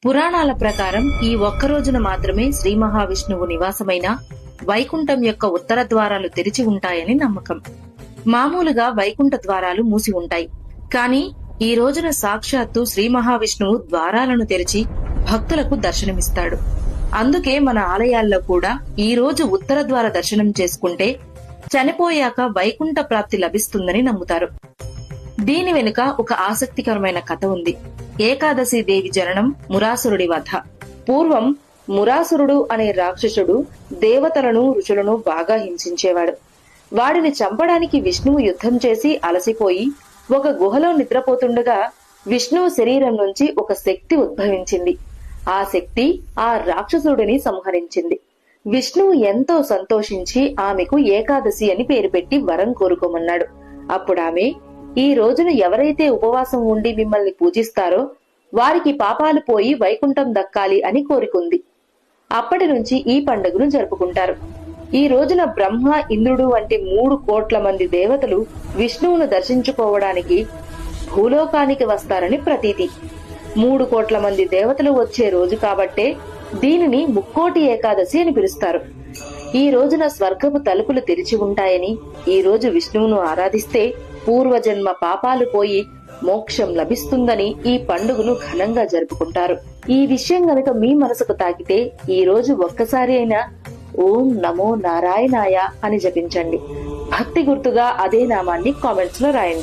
పురాణాల ప్రకారం ఈ ఒక్క రోజున మాత్రమే శ్రీ మహావిష్ణువు నివాసమైన వైకుంఠం యొక్క ఉత్తర ద్వారాలు తెరిచి ఉంటాయని నమ్మకం. మామూలుగా వైకుంఠ ద్వారాలు మూసి ఉంటాయి. కానీ ఈ రోజున సాక్షాత్తు శ్రీ మహావిష్ణువు ద్వారాలను తెరిచి భక్తులకు దర్శనమిస్తాడు. అందుకే మన ఆలయాల్లో కూడా ఈ రోజు ఉత్తర ద్వార దర్శనం చేసుకుంటే చనిపోయాక వైకుంఠ ప్రాప్తి లభిస్తుందని నమ్ముతారు. దీని వెనుక ఒక ఆసక్తికరమైన కథ ఉంది. ఏకాదశి దేవి జననం, మురాసురుడి వధ. పూర్వం మురాసురుడు అనే రాక్షసుడు దేవతలను, ఋషులను బాగా హింసించేవాడు. వాడిని చంపడానికి విష్ణువు యుద్ధం చేసి అలసిపోయి ఒక గుహలో నిద్రపోతుండగా విష్ణువు శరీరం నుంచి ఒక శక్తి ఉద్భవించింది. ఆ శక్తి ఆ రాక్షసుడిని సంహరించింది. విష్ణువు ఎంతో సంతోషించి ఆమెకు ఏకాదశి అని పేరు పెట్టి వరం కోరుకోమన్నాడు. అప్పుడామె, ఈ రోజున ఎవరైతే ఉపవాసం ఉండి మిమ్మల్ని పూజిస్తారో వారికి పాపాలు పోయి వైకుంఠం దక్కాలి అని కోరుకుంది. అప్పటి నుంచి ఈ పండుగను జరుపుకుంటారు. ఈ రోజున బ్రహ్మ, ఇంద్రుడు వంటి 3 కోట్ల మంది దేవతలు విష్ణువును దర్శించుకోవడానికి భూలోకానికి వస్తారని ప్రతీతి. 3 కోట్ల మంది దేవతలు వచ్చే రోజు కాబట్టే దీనిని ముక్కోటి ఏకాదశి అని పిలుస్తారు. ఈ రోజున స్వర్గపు తలుపులు తెరిచి ఉంటాయని, ఈ రోజు విష్ణువును ఆరాధిస్తే పూర్వజన్మ పాపాలు పోయి మోక్షం లభిస్తుందని ఈ పండుగను ఘనంగా జరుపుకుంటారు. ఈ విషయం గనక మీ మనసుకు తాకితే ఈ రోజు ఒక్కసారి అయినా ఓం నమో నారాయణాయ అని జపించండి. భక్తి గుర్తుగా అదే నామాన్ని కామెంట్స్ లో రాయండి.